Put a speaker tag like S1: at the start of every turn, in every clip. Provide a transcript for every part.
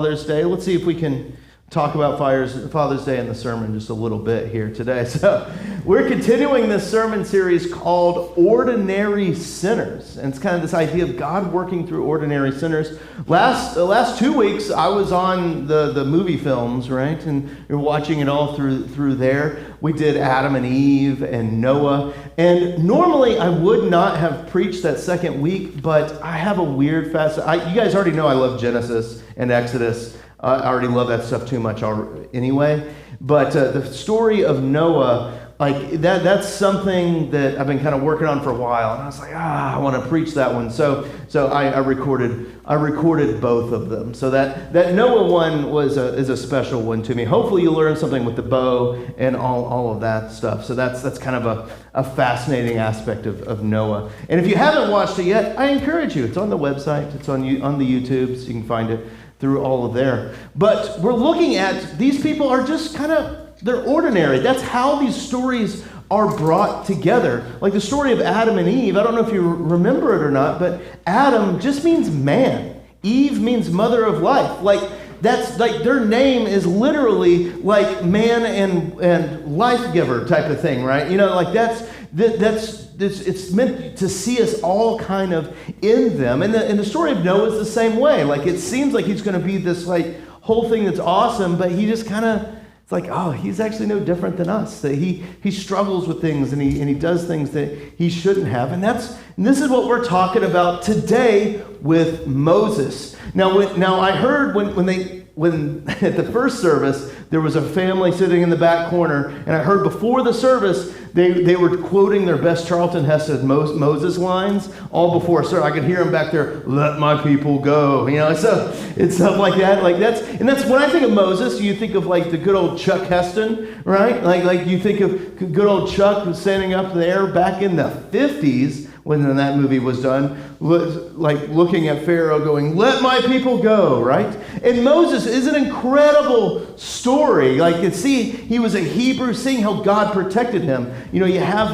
S1: Father's Day. Let's see if we can talk about Father's Day in the sermon just a little bit here today. So we're continuing this sermon series called Ordinary Sinners. And it's kind of this idea of God working through ordinary sinners. The last 2 weeks, I was on the movie films, right? And we were watching it all through there. We did Adam and Eve and Noah. And normally I would not have preached that second week, but I have a weird you guys already know I love Genesis and Exodus. I already love that stuff too much anyway. But the story of Noah, like that's something that I've been kind of working on for a while. And I was like, I want to preach that one. So I recorded both of them. So that Noah one is a special one to me. Hopefully you learn something with the bow and all of that stuff. So that's kind of a fascinating aspect of Noah. And if you haven't watched it yet, I encourage you. It's on the website. It's on the YouTube, so you can find it through all of there. But we're looking at, these people are just they're ordinary. That's how these stories are brought together. Like the story of Adam and Eve, I don't know if you remember it or not, but Adam just means man. Eve means mother of life. Like that's like their name is literally like man and life giver type of thing, right? You know, like it's meant to see us all kind of in them. And the story of Noah is the same way. Like it seems like he's going to be this like whole thing that's awesome, but he just it's like, he's actually no different than us. That he struggles with things and he does things that he shouldn't have. And this is what we're talking about today with Moses. Now I heard when at the first service, there was a family sitting in the back corner, and I heard before the service, they were quoting their best Charlton Heston Moses lines all before service. I could hear them back there, "Let my people go," you know. So it's stuff like that. Like that's when I think of Moses, you think of like the good old Chuck Heston, right? Like you think of good old Chuck standing up there back in the 50s. When that movie was done, like looking at Pharaoh going, "Let my people go," right? And Moses is an incredible story. Like, he was a Hebrew, seeing how God protected him. You know, you have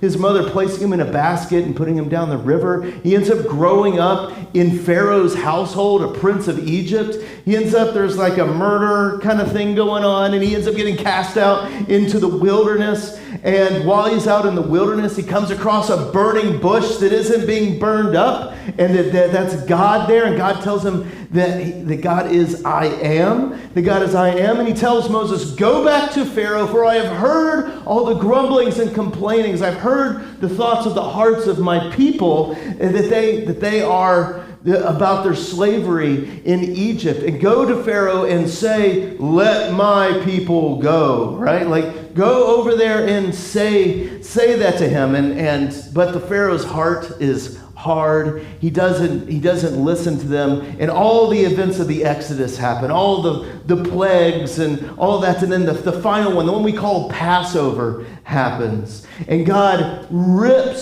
S1: his mother placing him in a basket and putting him down the river. He ends up growing up in Pharaoh's household, a prince of Egypt. He ends up, there's like a murder kind of thing going on, and he ends up getting cast out into the wilderness. And while he's out in the wilderness, he comes across a burning bush that isn't being burned up, and that's God there. And God tells him that God is I am. That God is I am. And he tells Moses, "Go back to Pharaoh, for I have heard all the grumblings and complainings. I've heard the thoughts of the hearts of my people, and that they are about their slavery in Egypt. And go to Pharaoh and say, 'Let my people go,'" right? Like, go over there and say that to him. But the Pharaoh's heart is hard. He doesn't listen to them. And all the events of the Exodus happen, all the plagues and all that. And then the final one, the one we call Passover, happens. And God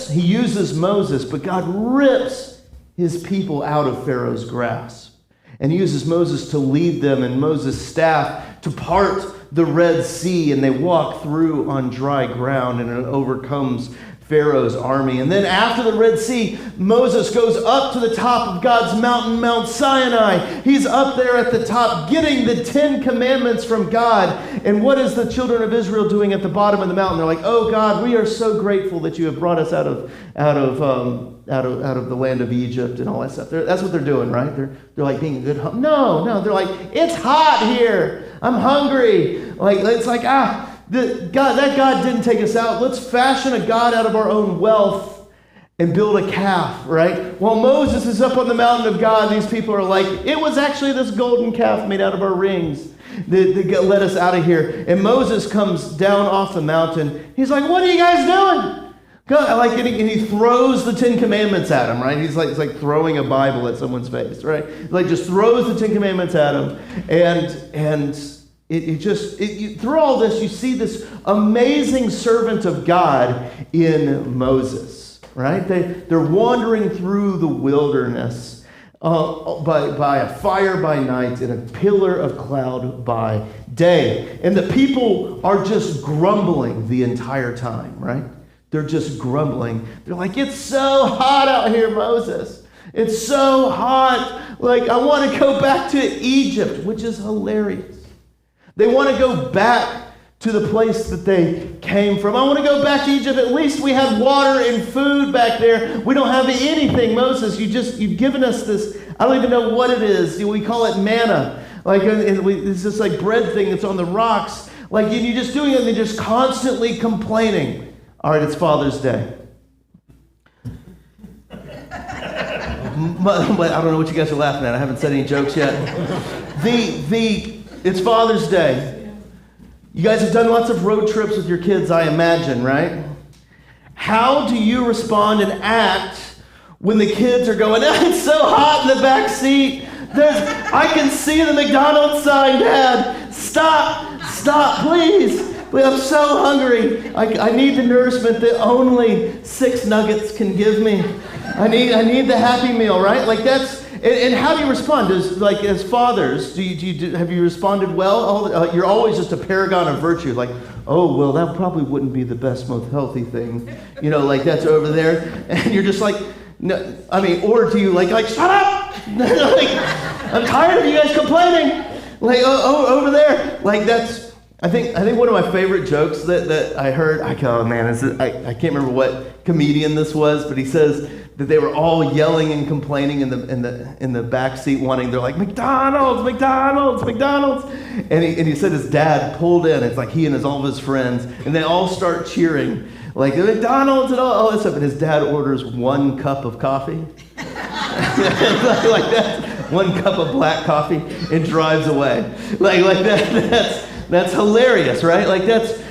S1: he uses Moses, but God rips his people out of Pharaoh's grasp. And he uses Moses to lead them and Moses' staff to part the Red Sea, and they walk through on dry ground, and it overcomes Pharaoh's army. And then after the Red Sea, Moses goes up to the top of God's mountain, Mount Sinai. He's up there at the top getting the 10 Commandments from God. And what is the children of Israel doing at the bottom of the mountain? They're like, "Oh God, we are so grateful that you have brought us out of the land of Egypt," and all that stuff. That's what they're doing, right? They're like being a good No, they're like, "It's hot here. I'm hungry." Like it's like that God didn't take us out. Let's fashion a God out of our own wealth and build a calf, right? While Moses is up on the mountain of God, these people are like, "It was actually this golden calf made out of our rings that let us out of here." And Moses comes down off the mountain. He's like, "What are you guys doing?" God, and he throws the 10 Commandments at him, right? He's like throwing a Bible at someone's face, right? Like just throws the 10 Commandments at him, and through all this, you see this amazing servant of God in Moses, right? They're wandering through the wilderness by a fire by night and a pillar of cloud by day. And the people are just grumbling the entire time, right? They're just grumbling. They're like, "It's so hot out here, Moses. It's so hot. Like, I want to go back to Egypt, which is hilarious. They want to go back to the place that they came from. I want to go back to Egypt. At least we had water and food back there. We don't have anything, Moses. You've given us this, I don't even know what it is. We call it manna. Like, it's this like bread thing that's on the rocks. Like, you're just doing it and they're just constantly complaining. All right, it's Father's Day. But I don't know what you guys are laughing at. I haven't said any jokes yet. It's Father's Day. You guys have done lots of road trips with your kids, I imagine, right? How do you respond and act when the kids are going, it's so hot in the back seat. I can see the McDonald's sign, Dad. Stop, please. I'm so hungry. I need the nourishment that only 6 nuggets can give me. I need the Happy Meal, right? Like that's, and how do you respond? As fathers, have you responded well? You're always just a paragon of virtue. Like, oh, well, that probably wouldn't be the best, most healthy thing. Like that's over there. And you're just like, no, or do you like shut up? Like, I'm tired of you guys complaining. Like, over there. Like that's, I think one of my favorite jokes that I heard, I can't remember what comedian this was, but he says that they were all yelling and complaining in the back seat they're like, McDonald's. And he said his dad pulled in. It's like he and all of his friends, and they all start cheering, like McDonald's and all this stuff. And his dad orders 1 cup of coffee. Like that, 1 cup of black coffee, and drives away. Like that. That's hilarious, right? Like that's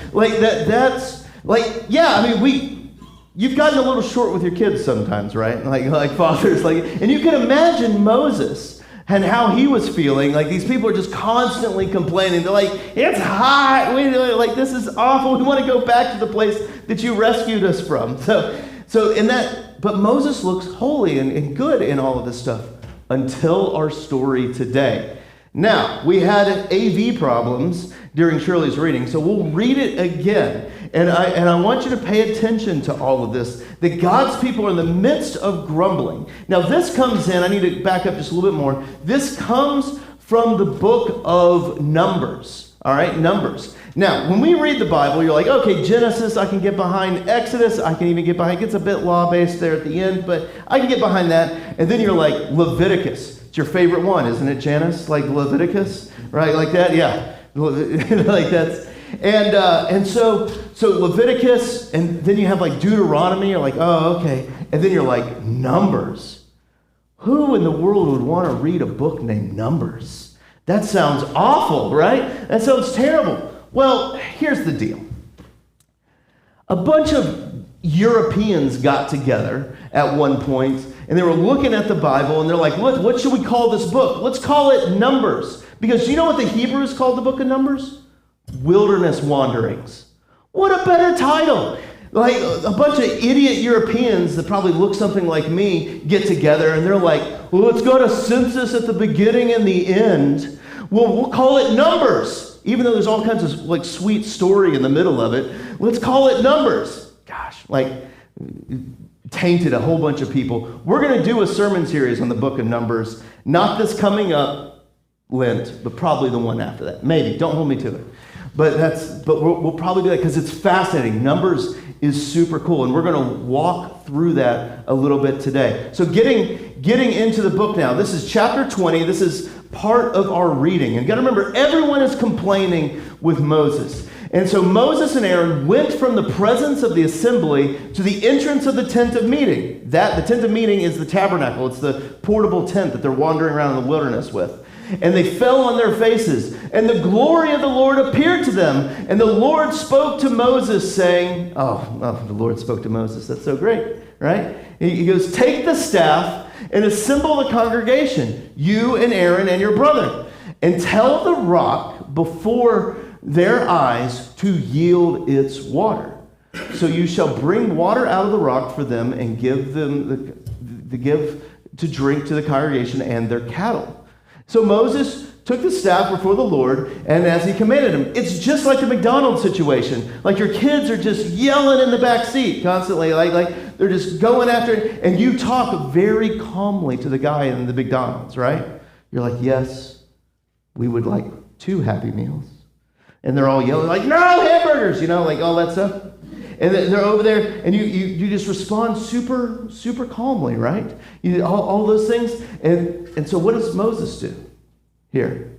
S1: you've gotten a little short with your kids sometimes, right? Like fathers, and you can imagine Moses and how he was feeling. Like these people are just constantly complaining. They're like, it's hot. This is awful. We want to go back to the place that you rescued us from. But Moses looks holy and good in all of this stuff until our story today. Now, we had AV problems during Shirley's reading, so we'll read it again. And I want you to pay attention to all of this, that God's people are in the midst of grumbling. Now, this comes in, I need to back up just a little bit more. This comes from the book of Numbers, all right, Numbers. Now, when we read the Bible, you're like, okay, Genesis, I can get behind. Exodus, I can even get behind. It gets a bit law-based there at the end, but I can get behind that. And then you're like, Leviticus. It's your favorite one, isn't it, Janice? Like Leviticus, right? Like that, yeah. Like that's, and so Leviticus, and then you have like Deuteronomy. You're like, oh, okay. And then you're like, Numbers. Who in the world would want to read a book named Numbers? That sounds awful, right? That sounds terrible. Well, here's the deal. A bunch of Europeans got together at one point, and they were looking at the Bible, and they're like, what should we call this book? Let's call it Numbers. Because do you know what the Hebrews called the book of Numbers? Wilderness Wanderings. What a better title. Like a bunch of idiot Europeans that probably look something like me get together, and they're like, well, let's go to census at the beginning and the end. Well, we'll call it Numbers. Even though there's all kinds of like sweet story in the middle of it, let's call it Numbers. Gosh, like tainted a whole bunch of people. We're going to do a sermon series on the book of Numbers. Not this coming up Lent, but probably the one after that. Maybe. Don't hold me to it. But we'll probably do that because it's fascinating. Numbers is super cool, and we're going to walk through that a little bit today. So getting into the book now. This is chapter 20. This is part of our reading. And you got to remember, everyone is complaining with Moses. And so Moses and Aaron went from the presence of the assembly to the entrance of the tent of meeting. The tent of meeting is the tabernacle. It's the portable tent that they're wandering around in the wilderness with. And they fell on their faces, and the glory of the Lord appeared to them. And the Lord spoke to Moses, saying, the Lord spoke to Moses. That's so great, right? He goes, take the staff and assemble the congregation, you and Aaron and your brother, and tell the rock before their eyes to yield its water. So you shall bring water out of the rock for them and give them give to drink to the congregation and their cattle. So Moses took the staff before the Lord, and as he commanded him, it's just like the McDonald's situation. Like your kids are just yelling in the back seat constantly, like they're just going after it. And you talk very calmly to the guy in the McDonald's, right? You're like, yes, we would like 2 Happy Meals. And they're all yelling like, no hamburgers, like all that stuff. And they're over there, and you just respond super, super calmly, right? All those things. And so what does Moses do here?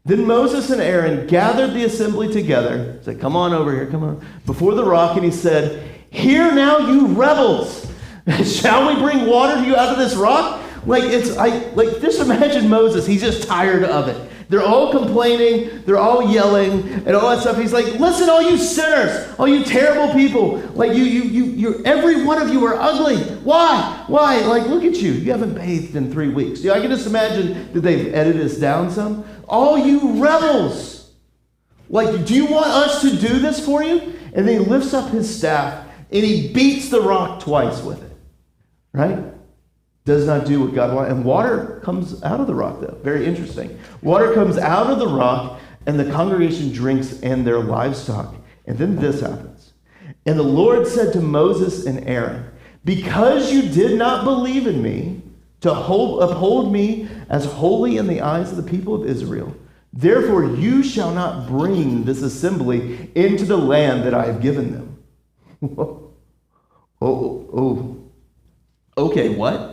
S1: Then Moses and Aaron gathered the assembly together. Said, come on over here, come on. Before the rock, and he said, hear now, you rebels. Shall we bring water to you out of this rock? Just imagine Moses. He's just tired of it. They're all complaining, they're all yelling, and all that stuff. He's like, listen, all you sinners, all you terrible people, every one of you are ugly. Why? Look at you. You haven't bathed in 3 weeks. I can just imagine that they've edited this down some. All you rebels. Do you want us to do this for you? And then he lifts up his staff, and he beats the rock twice with it. Right? Does not do what God wants. And water comes out of the rock, though. Very interesting. Water comes out of the rock, and the congregation drinks and their livestock. And then this happens. And the Lord said to Moses and Aaron, because you did not believe in me to uphold me as holy in the eyes of the people of Israel, therefore you shall not bring this assembly into the land that I have given them. Okay, what?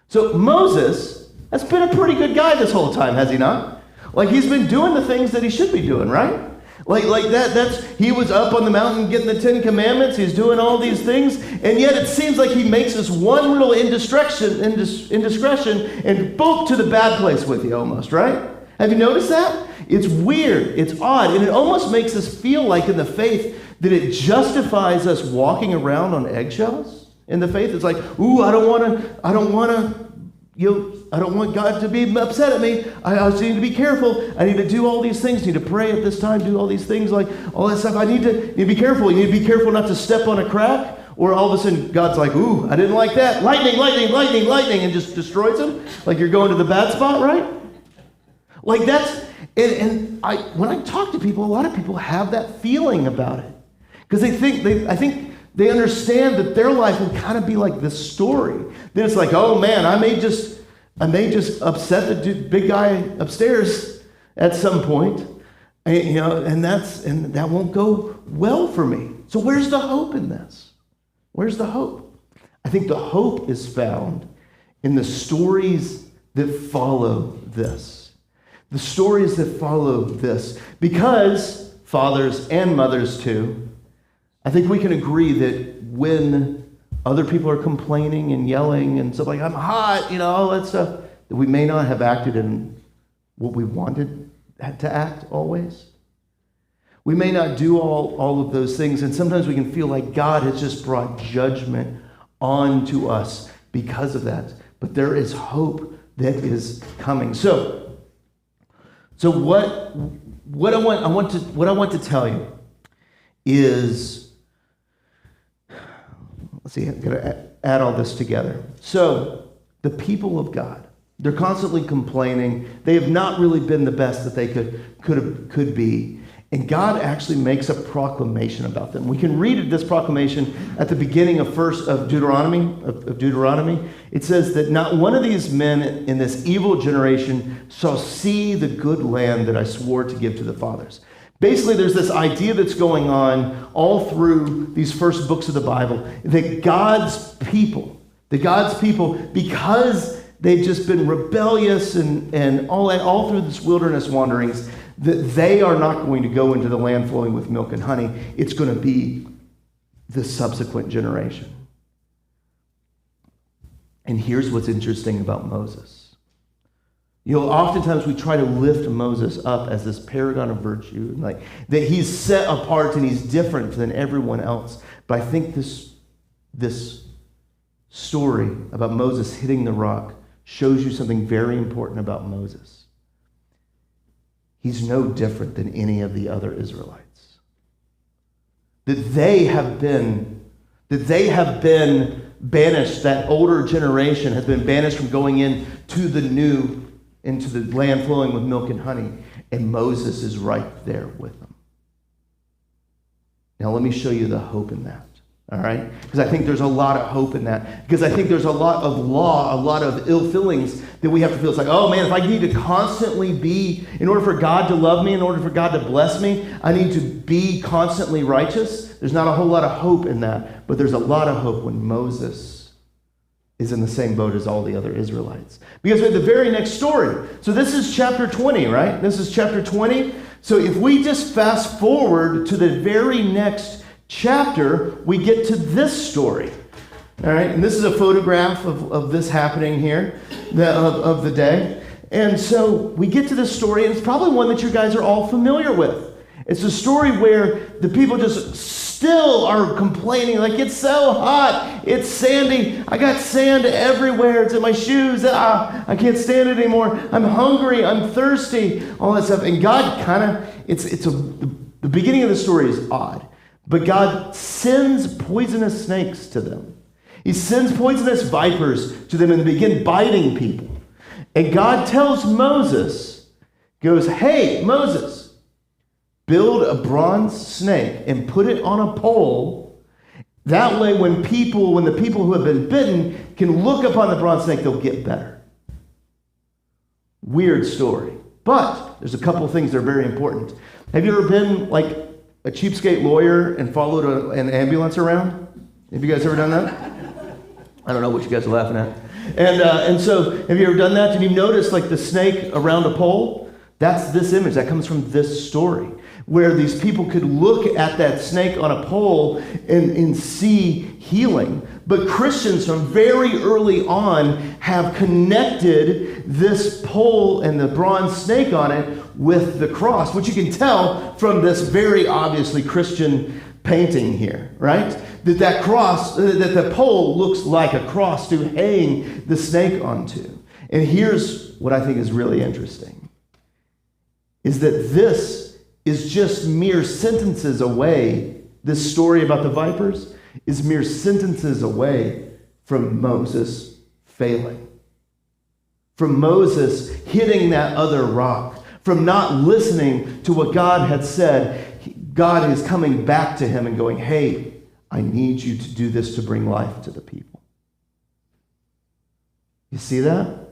S1: So Moses has been a pretty good guy this whole time, has he not? He's been doing the things that he should be doing, right? He was up on the mountain getting the 10 Commandments. He's doing all these things, and yet it seems like he makes this one little indiscretion and boom, to the bad place with you almost, right? Have you noticed that? It's weird, it's odd, and it almost makes us feel like in the faith that it justifies us walking around on eggshells. In the faith, it's like, ooh, I don't want God to be upset at me. I just need to be careful. I need to do all these things. I need to pray at this time, do all these things, all that stuff. I need to be careful. You need to be careful not to step on a crack, or all of a sudden God's like, ooh, I didn't like that. Lightning, lightning, lightning, lightning, and just destroys them. You're going to the bad spot, right? When I talk to people, a lot of people have that feeling about it. Because I think they understand that their life will kind of be like this story. Then it's like, oh man, I may just upset the big guy upstairs at some point, and that won't go well for me. So where's the hope in this? Where's the hope? I think the hope is found in the stories that follow this. The stories that follow this, because fathers and mothers too. I think we can agree that when other people are complaining and yelling and stuff I'm hot, all that stuff, that we may not have acted in what we wanted to act always. We may not do all of those things, and sometimes we can feel like God has just brought judgment onto us because of that. But there is hope that is coming. So what I want to tell you is, let's see, I'm going to add all this together. So, the people of God, they're constantly complaining. They have not really been the best that they could be. And God actually makes a proclamation about them. We can read this proclamation at the beginning of Deuteronomy. It says that not one of these men in this evil generation shall see the good land that I swore to give to the fathers. Basically, there's this idea that's going on all through these first books of the Bible, that God's people, because they've just been rebellious and all through this wilderness wanderings, that they are not going to go into the land flowing with milk and honey. It's going to be the subsequent generation. And here's what's interesting about Moses. Oftentimes we try to lift Moses up as this paragon of virtue, that he's set apart and he's different than everyone else. But I think this story about Moses hitting the rock shows you something very important about Moses. He's no different than any of the other Israelites. That they have been banished. That older generation has been banished from going into the land flowing with milk and honey, and Moses is right there with them. Now let me show you the hope in that. All right? Because I think there's a lot of hope in that. Because I think there's a lot of law, a lot of ill feelings that we have to feel. It's like, oh man, if I need to constantly be, in order for God to love me, in order for God to bless me, I need to be constantly righteous. There's not a whole lot of hope in that. But there's a lot of hope when Moses is in the same boat as all the other Israelites. Because we have the very next story. So this is chapter 20, right? This is chapter 20. So if we just fast forward to the very next chapter, we get to this story. All right, and this is a photograph of this happening here, of the day. And so we get to this story, and it's probably one that you guys are all familiar with. It's a story where the people just still are complaining, like, it's so hot, it's sandy, I got sand everywhere, it's in my shoes, I can't stand it anymore, I'm hungry, I'm thirsty, all that stuff. And God kind of, the beginning of the story is odd. But God sends poisonous snakes to them. He sends poisonous vipers to them and they begin biting people. And God tells Moses, goes, hey, Moses, build a bronze snake and put it on a pole. That way when the people who have been bitten can look upon the bronze snake, they'll get better. Weird story. But there's a couple of things that are very important. Have you ever been like a cheapskate lawyer and followed an ambulance around? Have you guys ever done that? I don't know what you guys are laughing at. And so, have you ever done that? Did you notice like the snake around a pole? That's this image. That comes from this story, where these people could look at that snake on a pole and see healing. But Christians from very early on have connected this pole and the bronze snake on it with the cross, which you can tell from this very obviously Christian painting here, right? That cross, that the pole looks like a cross to hang the snake onto. And here's what I think is really interesting, is that this is just mere sentences away. This story about the vipers is mere sentences away from Moses failing, from Moses hitting that other rock, from not listening to what God had said. God is coming back to him and going, hey, I need you to do this to bring life to the people. You see that?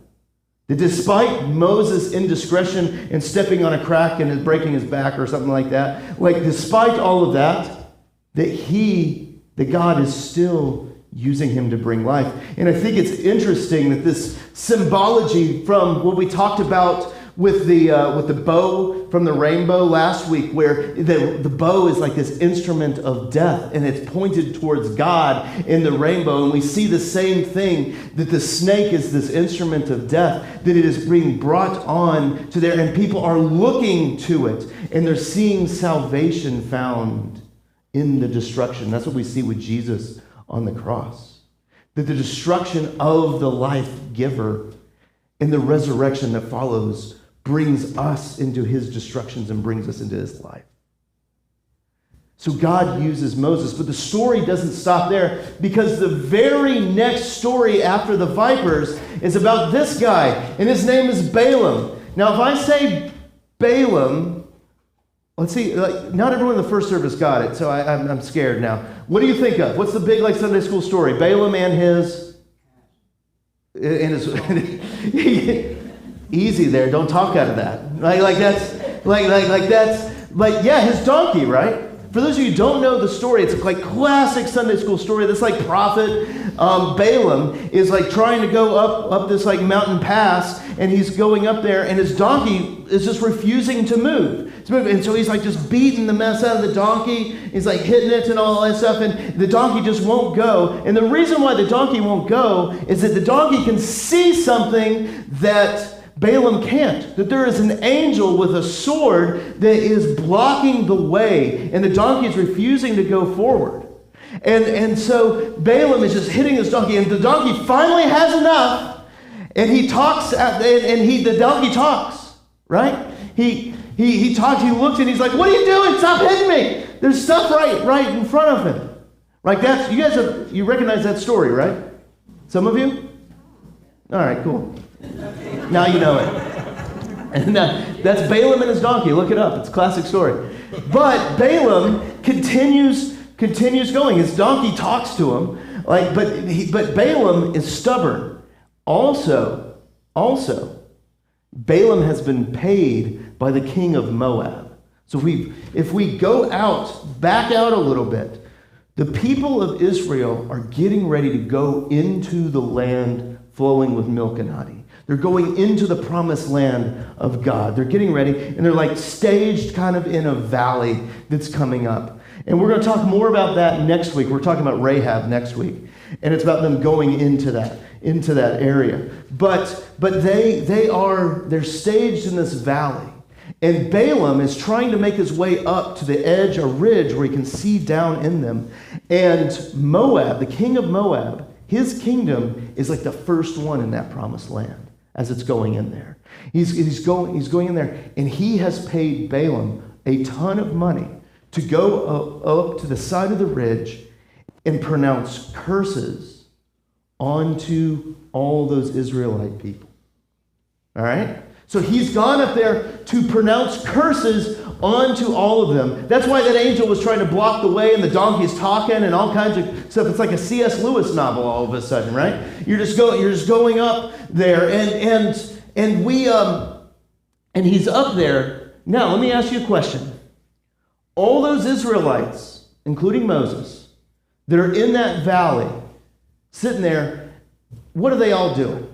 S1: That despite Moses' indiscretion and stepping on a crack and breaking his back or something like that, like despite all of that, that God is still using him to bring life. And I think it's interesting that this symbology from what we talked about with the bow from the rainbow last week, where the bow is like this instrument of death, and it's pointed towards God in the rainbow. And we see the same thing, that the snake is this instrument of death, that it is being brought on to there, and people are looking to it, and they're seeing salvation found in the destruction. That's what we see with Jesus on the cross. That the destruction of the life giver and the resurrection that follows brings us into his destructions and brings us into his life. So God uses Moses, but the story doesn't stop there, because the very next story after the vipers is about this guy, and his name is Balaam. Now, if I say Balaam, let's see, like, not everyone in the first service got it, so I'm scared now. What do you think of? What's the big Sunday school story? Balaam and his easy there, don't talk out of that. His donkey, right? For those of you who don't know the story, it's like classic Sunday school story. This like prophet Balaam is like trying to go up this like mountain pass, and he's going up there, and his donkey is just refusing to move. And so he's like just beating the mess out of the donkey. He's like hitting it and all that stuff, and the donkey just won't go. And the reason why the donkey won't go is that the donkey can see something that Balaam can't, that there is an angel with a sword that is blocking the way, and the donkey is refusing to go forward. And so Balaam is just hitting his donkey, and the donkey finally has enough, and he talks, the donkey talks, right? He talks, he looks, and he's like, what are you doing? Stop hitting me. There's stuff right in front of him. Like that's, you recognize that story, right? Some of you? All right, cool. Now you know it. And that's Balaam and his donkey. Look it up. It's a classic story. But Balaam continues continues going. His donkey talks to him, but Balaam is stubborn. Also, Balaam has been paid by the king of Moab. So if we go back out a little bit, the people of Israel are getting ready to go into the land flowing with milk and honey. They're going into the promised land of God. They're getting ready, and they're like staged kind of in a valley that's coming up. And we're going to talk more about that next week. We're talking about Rahab next week. And it's about them going into that area. But they're staged in this valley. And Balaam is trying to make his way up to the edge, a ridge where he can see down in them. And Moab, the king of Moab, his kingdom is like the first one in that promised land as it's going in there. He's going in there, and he has paid Balaam a ton of money to go up to the side of the ridge and pronounce curses onto all those Israelite people. All right? So he's gone up there to pronounce curses onto all of them. That's why that angel was trying to block the way, and the donkey's talking and all kinds of stuff. It's like a C.S. Lewis novel all of a sudden, right? You're just going up there, and he's up there. Now, let me ask you a question. All those Israelites, including Moses, that are in that valley, sitting there, what are they all doing?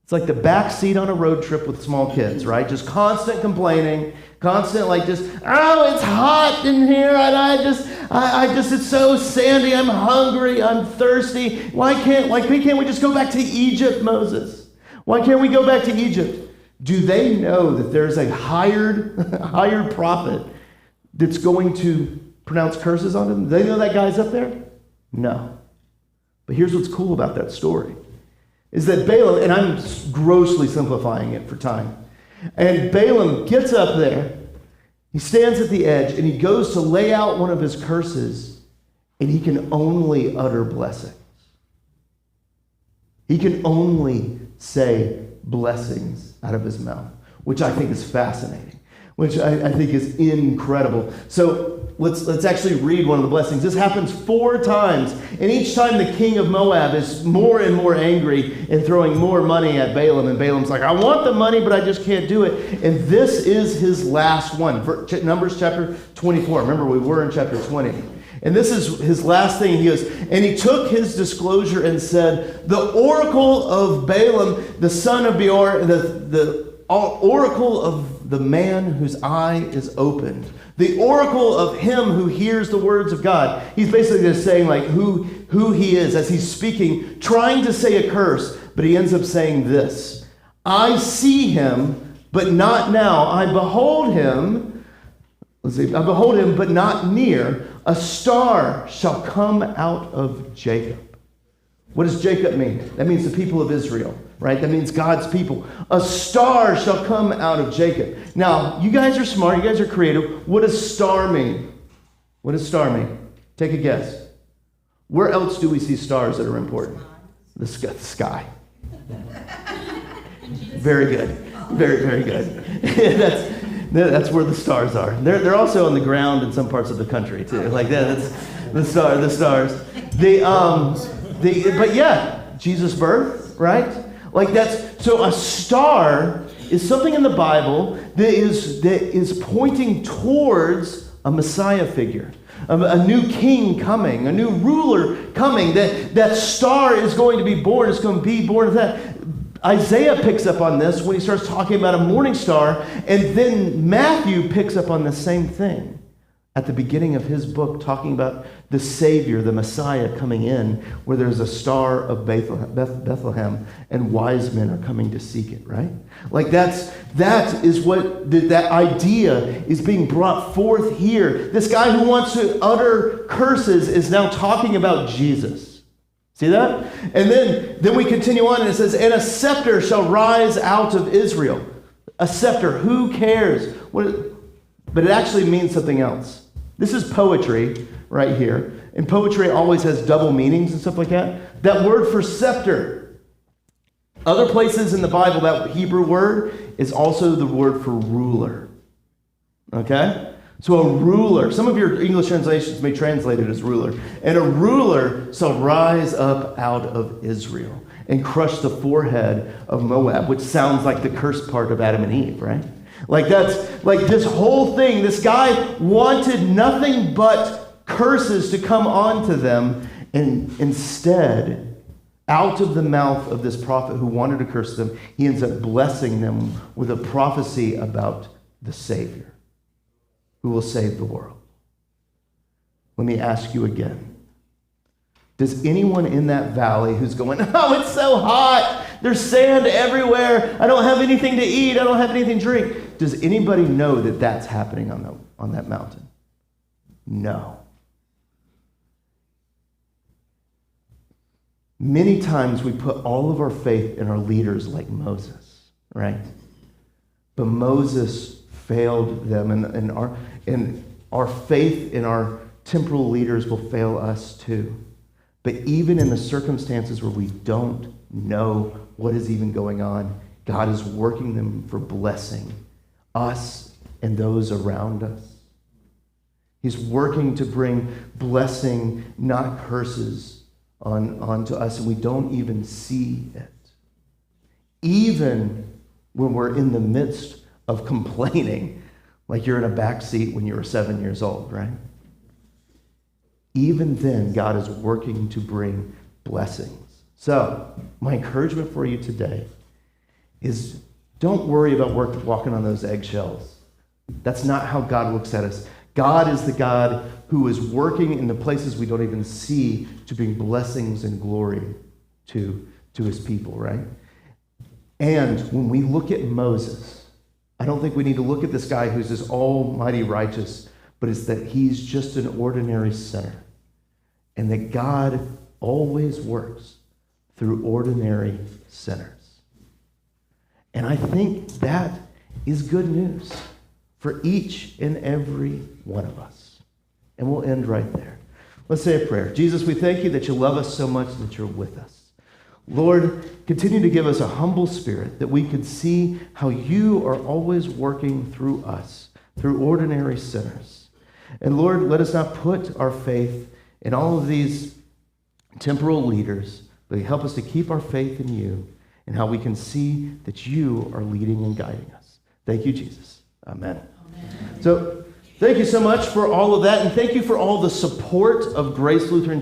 S1: It's like the back seat on a road trip with small kids, right? Just constant complaining, constant oh, it's hot in here, and I just, it's so sandy, I'm hungry, I'm thirsty. Why can't we just go back to Egypt, Moses? Why can't we go back to Egypt? Do they know that there's a hired prophet that's going to pronounce curses on them? Do they know that guy's up there? No. But here's what's cool about that story. Is that Balaam, and I'm grossly simplifying it for time, and Balaam gets up there, he stands at the edge, and he goes to lay out one of his curses, and he can only utter blessings. He can only say blessings out of his mouth, which I think is fascinating, which I think is incredible. So let's actually read one of the blessings. This happens 4 times, and each time the king of Moab is more and more angry and throwing more money at Balaam, and Balaam's like, I want the money, but I just can't do it. And this is his last one. Numbers chapter 24. Remember, we were in chapter 20. And this is his last thing. He goes, and he took his disclosure and said, the oracle of Balaam, the son of Beor, the oracle of the man whose eye is opened, the oracle of him who hears the words of God. He's basically just saying like who he is as he's speaking, trying to say a curse, but he ends up saying this: I see him, but not now. I behold him, but not near. A star shall come out of Jacob. What does Jacob mean? That means the people of Israel, right? That means God's people. A star shall come out of Jacob. Now, you guys are smart. You guys are creative. What does star mean? What does star mean? Take a guess. Where else do we see stars that are important? The sky. Very good. Very, very good. That's where the stars are. They're also on the ground in some parts of the country, too. Like that's the stars. But yeah, Jesus' birth, right? Like that's, so a star is something in the Bible that is pointing towards a Messiah figure, a new king coming, a new ruler coming. That star is going to be born. It's going to be born of that. Isaiah picks up on this when he starts talking about a morning star, and then Matthew picks up on the same thing at the beginning of his book, talking about the Savior, the Messiah coming in, where there's a star of Bethlehem, and wise men are coming to seek it, right? Like that is what that idea is being brought forth here. This guy who wants to utter curses is now talking about Jesus. See that? And then we continue on, and it says, and a scepter shall rise out of Israel. A scepter, who cares? But it actually means something else. This is poetry right here. And poetry always has double meanings and stuff like that. That word for scepter, other places in the Bible, that Hebrew word is also the word for ruler. Okay? So a ruler, some of your English translations may translate it as ruler. And a ruler shall rise up out of Israel and crush the forehead of Moab, which sounds like the cursed part of Adam and Eve, right? Like that's like this whole thing. This guy wanted nothing but curses to come onto them, and instead, out of the mouth of this prophet who wanted to curse them, he ends up blessing them with a prophecy about the Savior who will save the world. Let me ask you again. Does anyone in that valley who's going, oh, it's so hot, there's sand everywhere, I don't have anything to eat, I don't have anything to drink, does anybody know that that's happening on that mountain? No. Many times we put all of our faith in our leaders like Moses, right? But Moses failed them, and our faith in our temporal leaders will fail us too. But even in the circumstances where we don't know what is even going on, God is working them for blessing us and those around us. He's working to bring blessing, not curses, onto us, and we don't even see it. Even when we're in the midst of complaining, like you're in a back seat when you were 7 years old, right? Even then, God is working to bring blessings. So, my encouragement for you today is don't worry about walking on those eggshells. That's not how God looks at us. God is the God who is working in the places we don't even see to bring blessings and glory to his people, right? And when we look at Moses, I don't think we need to look at this guy who's this almighty righteous, but it's that he's just an ordinary sinner. And that God always works through ordinary sinners. And I think that is good news for each and every one of us. And we'll end right there. Let's say a prayer. Jesus, we thank you that you love us so much that you're with us. Lord, continue to give us a humble spirit that we could see how you are always working through us, through ordinary sinners. And Lord, let us not put our faith in all of these temporal leaders, but help us to keep our faith in you and how we can see that you are leading and guiding us. Thank you, Jesus. Amen. So thank you so much for all of that, and thank you for all the support of Grace Lutheran Church.